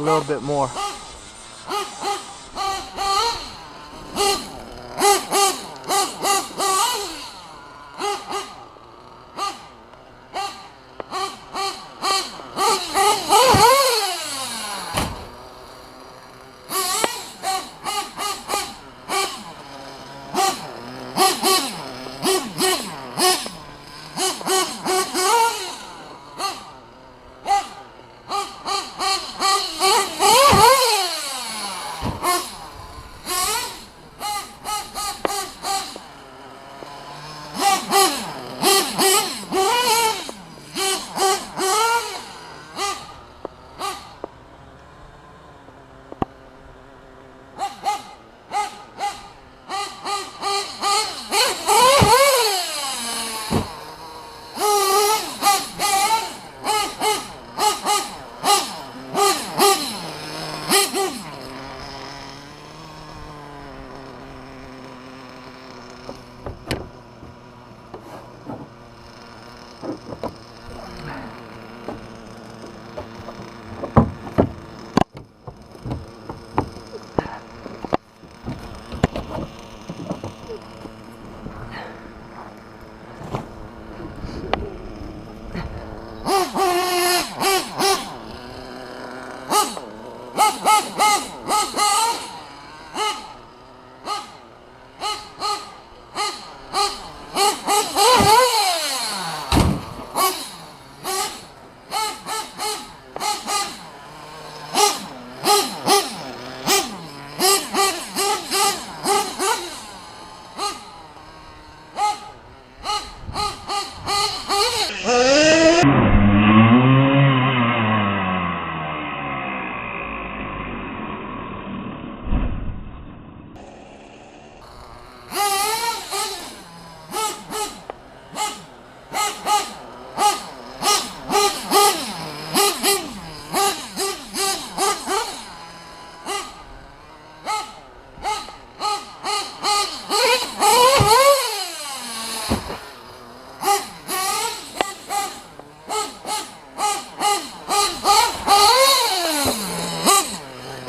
little bit more.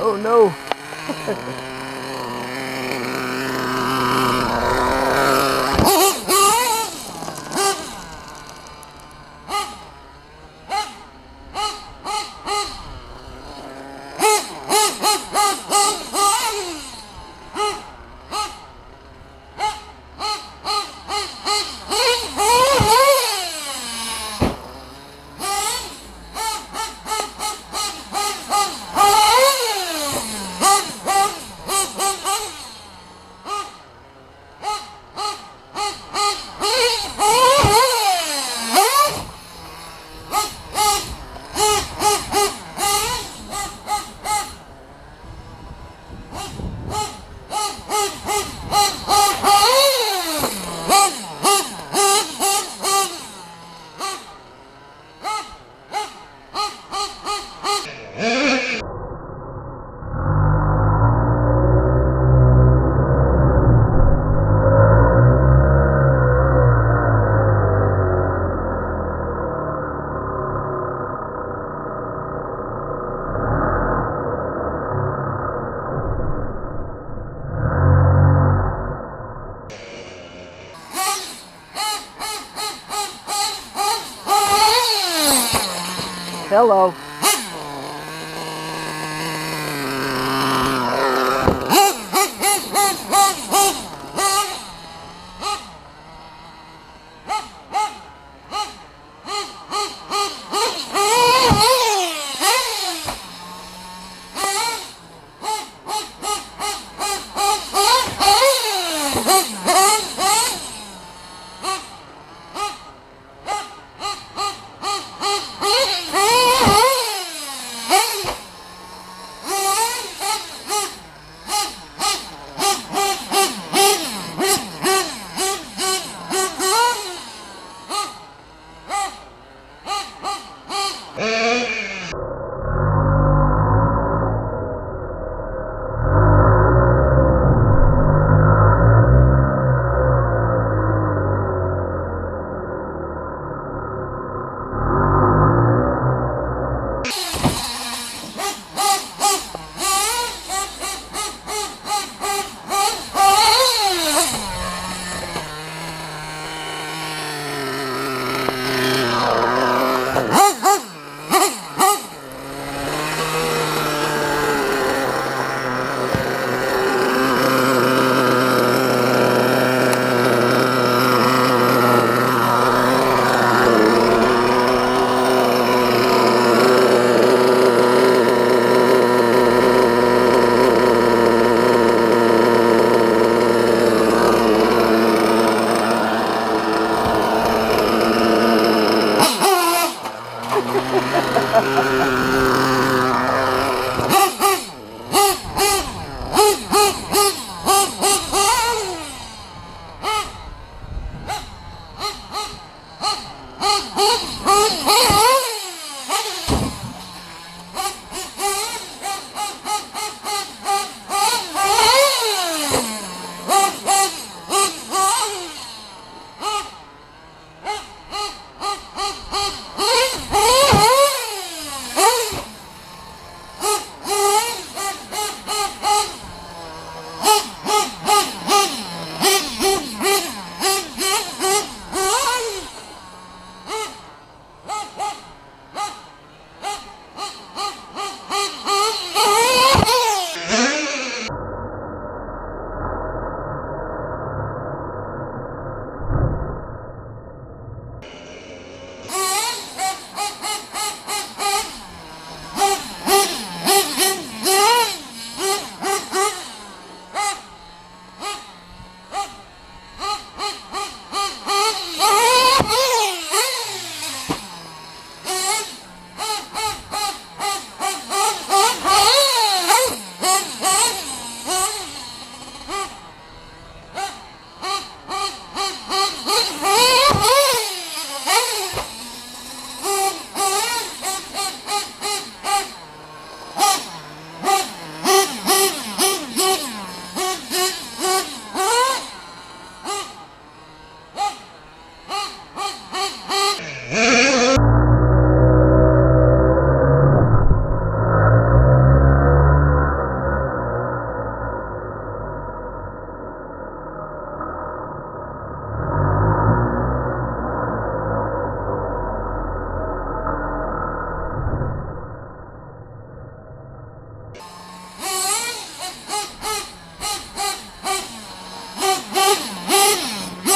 Oh no! Hello.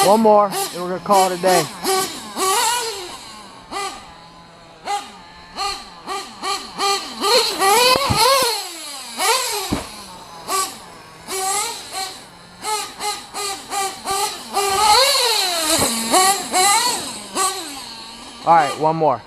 One more, and we're gonna call it a day. All right, one more.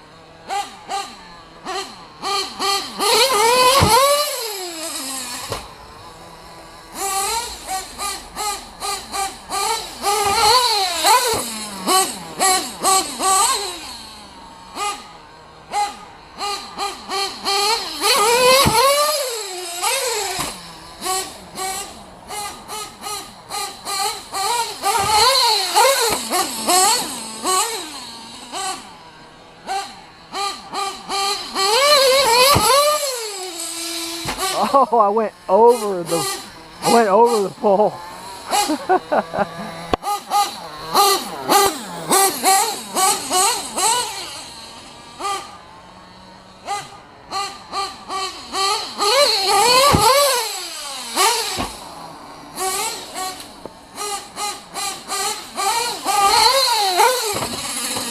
Oh, I went over the pole.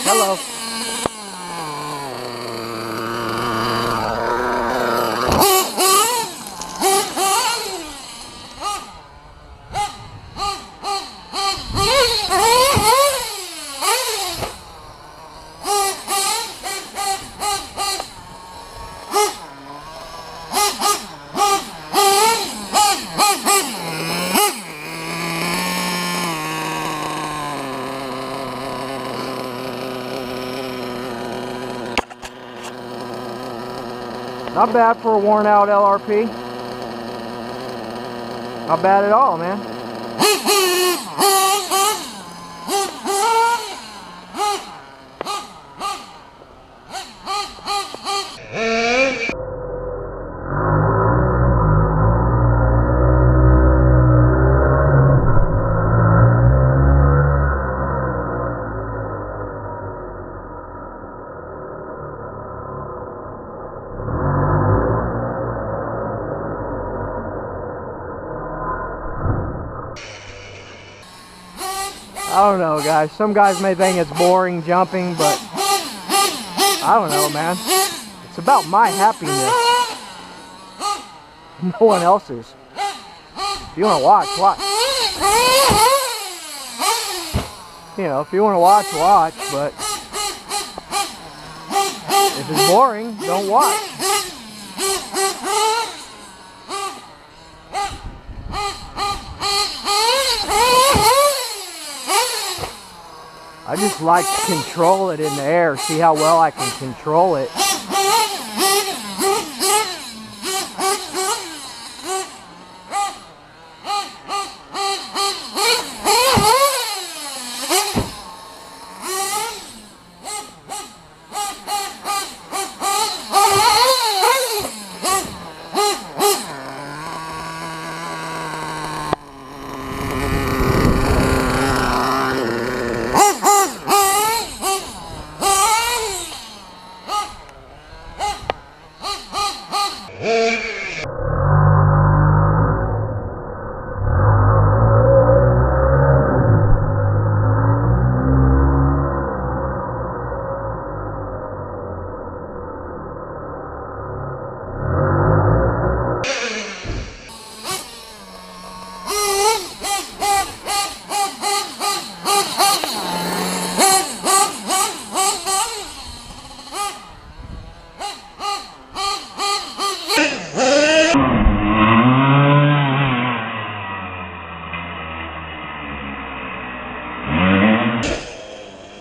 Hello. Not bad for a worn out LRP. Not bad at all, man. I don't know, guys. Some guys may think it's boring jumping, but I don't know, man. It's about my happiness. No one else's. If you want to watch, watch. You know, if you want to watch, watch, but if it's boring, don't watch. I just like to control it in the air, see how well I can control it.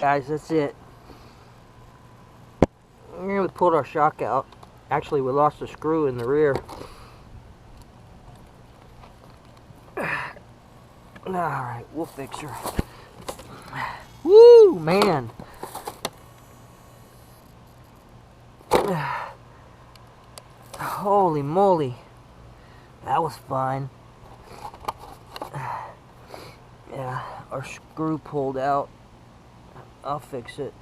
Guys, that's it. We pulled our shock out. Actually, we lost a screw in the rear. Alright, we'll fix her. Woo, man. Holy moly. That was fine. Yeah, our screw pulled out. I'll fix it.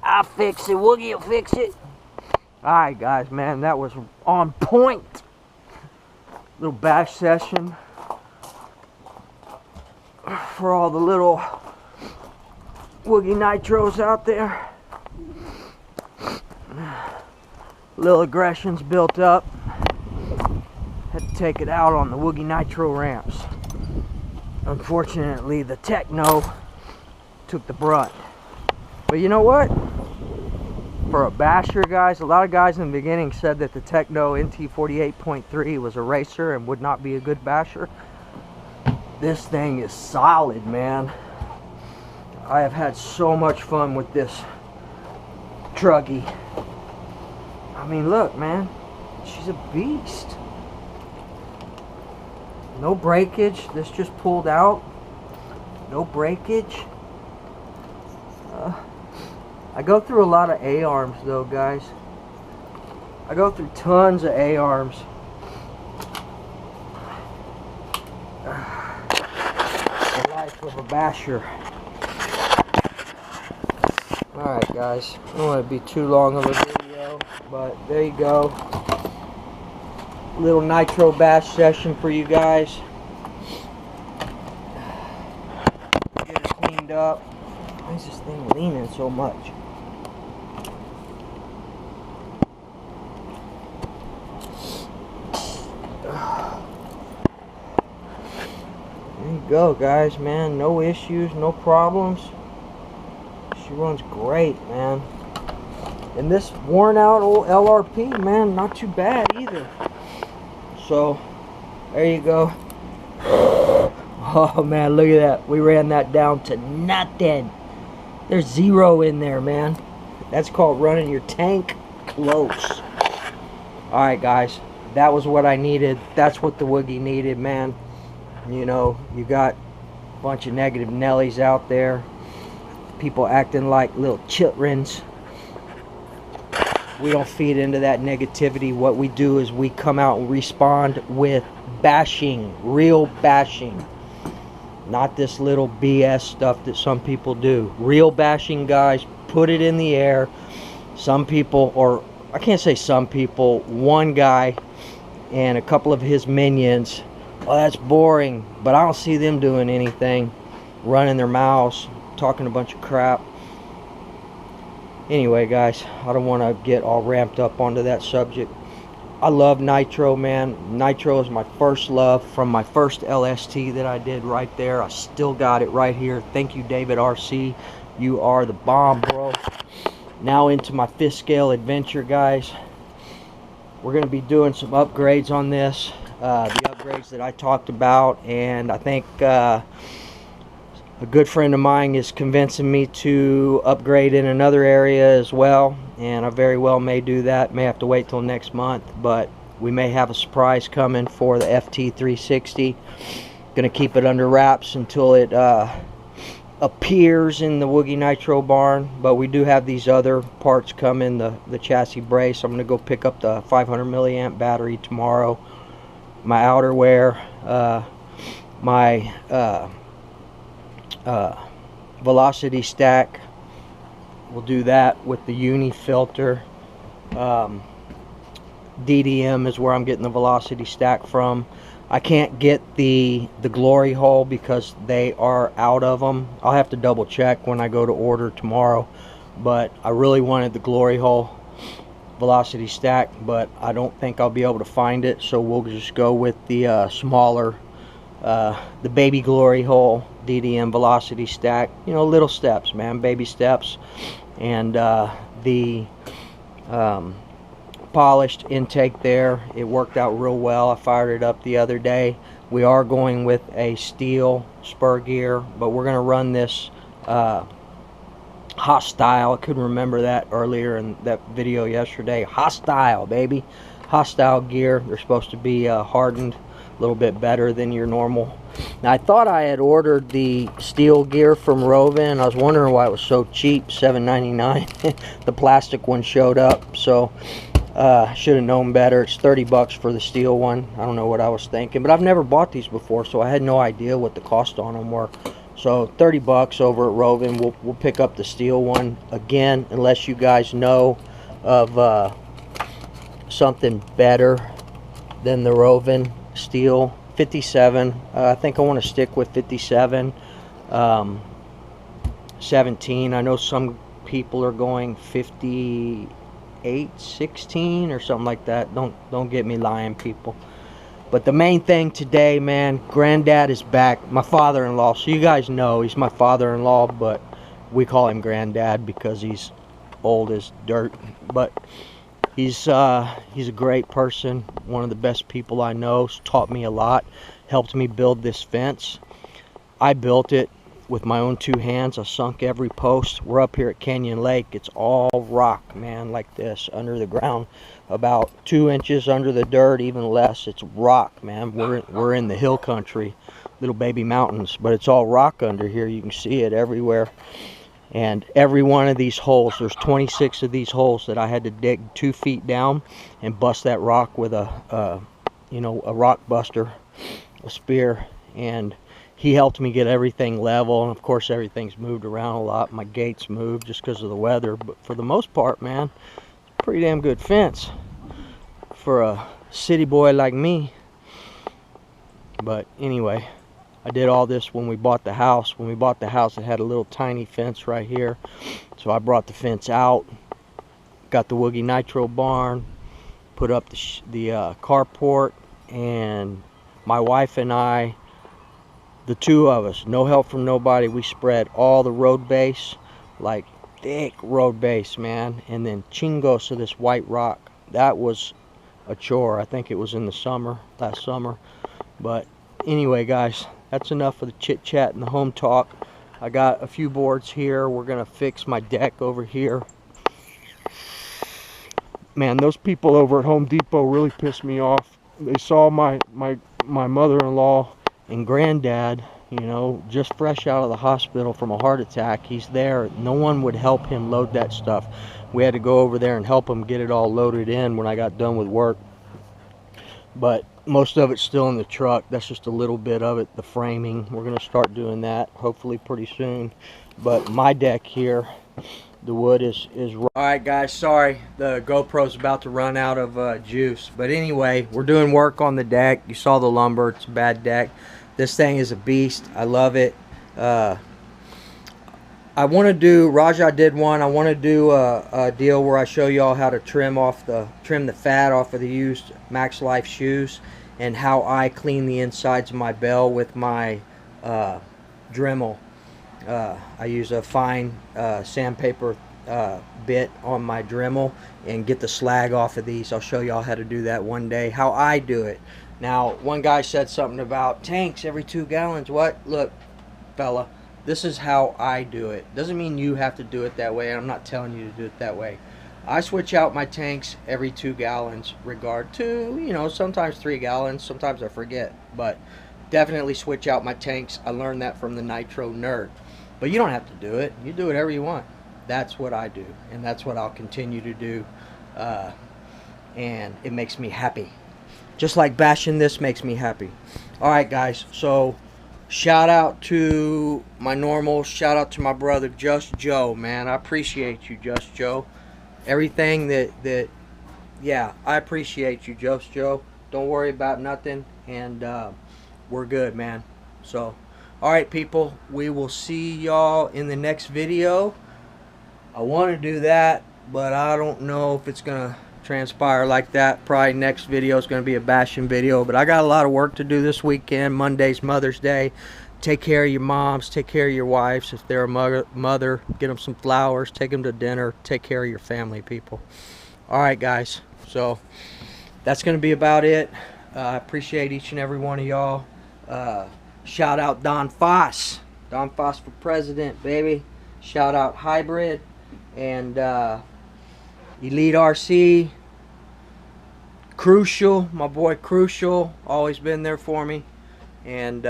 I'll fix it. Woogie will fix it. Alright, guys, man, that was on point. Little bash session. for all the little Woogie Nitros out there. Little aggression's built up. Had to take it out on the Woogie Nitro ramps. Unfortunately, the Techno took the brunt. But you know what? For a basher, guys, a lot of guys in the beginning said that the Techno NT48.3 was a racer and would not be a good basher. This thing is solid, man. I have had so much fun with this truggy. I mean, look, man, she's a beast. No breakage. This just pulled out. No breakage. I go through a lot of A-arms though, guys. I go through tons of A-arms. The life of a basher. Alright guys, I don't want to be too long of a video, but there you go. Little nitro bash session for you guys. Get it cleaned up. Why is this thing leaning so much? There you go, guys, man. No issues, no problems. She runs great, man. And this worn out old LRP, man, not too bad either. So, there you go. Oh, man, look at that. We ran that down to nothing. There's 0 in there, man. That's called running your tank close. Alright, guys. That was what I needed. That's what the Woogie needed, man. You know, you got a bunch of negative Nellies out there. People acting like little childrens. We don't feed into that negativity. What we do is we come out and respond with bashing. Real bashing. Not this little BS stuff that some people do. Real bashing, guys. Put it in the air. Some people, or I can't say some people, one guy and a couple of his minions. Oh, that's boring. But I don't see them doing anything. Running their mouths. Talking a bunch of crap. Anyway, guys, I don't want to get all ramped up onto that subject. I love Nitro, man. Nitro is my first love from my first LST that I did right there. I still got it right here. Thank you, David RC. You are the bomb, bro. Now into my 5th scale adventure, guys. We're going to be doing some upgrades on this. The upgrades that I talked about, and I think a good friend of mine is convincing me to upgrade in another area as well, and I very well may do that. May have to wait till next month, but we may have a surprise coming for the FT360. Gonna keep it under wraps until it appears in the Woogie Nitro barn, but we do have these other parts coming, the chassis brace. I'm gonna go pick up the 500 milliamp battery tomorrow, my outerwear, my velocity stack. We'll do that with the uni filter. DDM is where I'm getting the velocity stack from. I can't get the glory hole because they are out of them. I'll have to double check when I go to order tomorrow, but I really wanted the glory hole velocity stack, but I don't think I'll be able to find it, so we'll just go with the smaller the baby glory hole DDM velocity stack. You know, little steps, man, baby steps. And the polished intake there, it worked out real well. I fired it up the other day. We are going with a steel spur gear, but we're going to run this Hostile. I couldn't remember that earlier in that video yesterday. Hostile, baby. Hostile gear. They're supposed to be hardened a little bit better than your normal. Now, I thought I had ordered the steel gear from Rovin. I was wondering why it was so cheap, $7.99. The plastic one showed up, so should have known better. It's 30 bucks for the steel one. I don't know what I was thinking, but I've never bought these before, so I had no idea what the cost on them were. So 30 bucks over at Rovin. We'll pick up the steel one again, unless you guys know of something better than the Rovin steel. 57. I think I want to stick with 57. 17. I know some people are going 58, 16 or something like that. Don't get me lying, people. But the main thing today, man, Granddad is back. My father-in-law. So you guys know he's my father-in-law, but we call him Granddad because he's old as dirt. But he's a great person, one of the best people I know. He's taught me a lot, helped me build this fence. I built it with my own 2 hands. I sunk every post. We're up here at Canyon Lake. It's all rock, man, like this, under the ground, about 2 inches under the dirt, even less. It's rock, man. We're in the hill country, little baby mountains, but it's all rock under here. You can see it everywhere. And every one of these holes, there's 26 of these holes that I had to dig 2 feet down and bust that rock with a rock buster, a spear. And he helped me get everything level, and of course everything's moved around a lot. My gates moved just because of the weather, but for the most part, man, pretty damn good fence for a city boy like me. But anyway, I did all this when we bought the house. When we bought the house, it had a little tiny fence right here, so I brought the fence out, got the Woogie Nitro barn, put up the carport, and my wife and I, the 2 of us, no help from nobody, we spread all the road base, like thick road base, man, and then chingos of this white rock. That was a chore. I think it was in the summer, last summer. But anyway, guys, that's enough of the chit chat and the home talk. I got a few boards here. We're gonna fix my deck over here. Man, those people over at Home Depot really pissed me off. They saw my mother-in-law and Granddad, you know, just fresh out of the hospital from a heart attack. He's there. No one would help him load that stuff. We had to go over there and help him get it all loaded in when I got done with work. But most of it's still in the truck. That's just a little bit of it, the framing. We're going to start doing that hopefully pretty soon. But my deck here, the wood is all right, guys, sorry, the GoPro's about to run out of juice. But anyway, we're doing work on the deck. You saw the lumber. It's a bad deck. This thing is a beast. I love it. I want to do, Raja did one, I want to do a deal where I show y'all how to trim the fat off of the used Max Life shoes, and how I clean the insides of my bell with my Dremel. I use a fine sandpaper bit on my Dremel and get the slag off of these. I'll show y'all how to do that one day, how I do it. Now, one guy said something about tanks every 2 gallons. What? Look, fella, this is how I do it. Doesn't mean you have to do it that way. I'm not telling you to do it that way. I switch out my tanks every 2 gallons, regard to, you know, sometimes 3 gallons, sometimes I forget, but definitely switch out my tanks. I learned that from the Nitro nerd. But you don't have to do it. You do whatever you want. That's what I do, and that's what I'll continue to do, and it makes me happy. Just like bashing this makes me happy. Alright, guys, so shout out to my normals, shout out to my brother Just Joe, man. I appreciate you, Just Joe. Everything that yeah, I appreciate you, Just Joe. Don't worry about nothing, and we're good, man. So alright, people, we will see y'all in the next video. I want to do that, but I don't know if it's gonna transpire like that. Probably next video is going to be a bashing video, but I got a lot of work to do this weekend. Monday's Mother's Day. Take care of your moms, take care of your wives. If they're a mother, get them some flowers, take them to dinner, take care of your family, people. Alright, guys, so that's going to be about it. I appreciate each and every one of y'all. Shout out Don Foss for president, baby. Shout out Hybrid and Elite RC, Crucial, my boy Crucial, always been there for me, and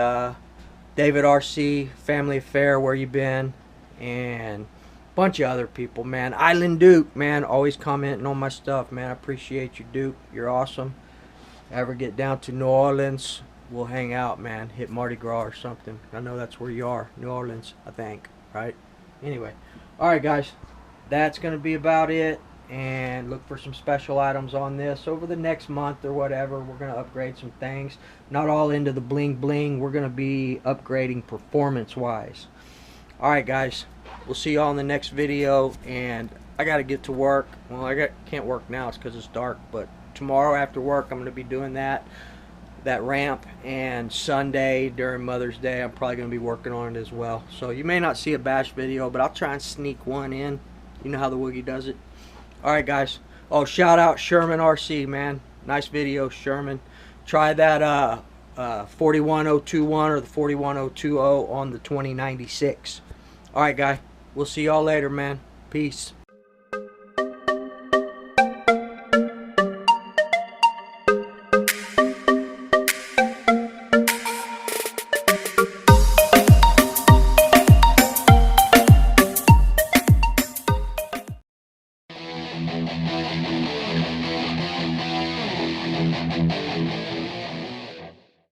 David RC, Family Affair, where you been, and a bunch of other people, man. Island Duke, man, always commenting on my stuff, man. I appreciate you, Duke. You're awesome. Ever get down to New Orleans, we'll hang out, man. Hit Mardi Gras or something. I know that's where you are, New Orleans, I think, right? Anyway, alright, guys, that's gonna be about it. and look for some special items on this over the next month or whatever. We're going to upgrade some things. Not all into the bling bling. We're going to be upgrading performance wise. Alright guys, we'll see y'all in the next video, and I got to get to work. Well, can't work now, it's because it's dark, but tomorrow after work I'm going to be doing that ramp, and Sunday during Mother's Day I'm probably going to be working on it as well. So you may not see a bash video, but I'll try and sneak one in. You know how the Woogie does it. Alright guys. Oh, shout out Sherman RC, man. Nice video, Sherman. Try that 41021 or the 41020 on the 2096. Alright guy. We'll see y'all later, man. Peace.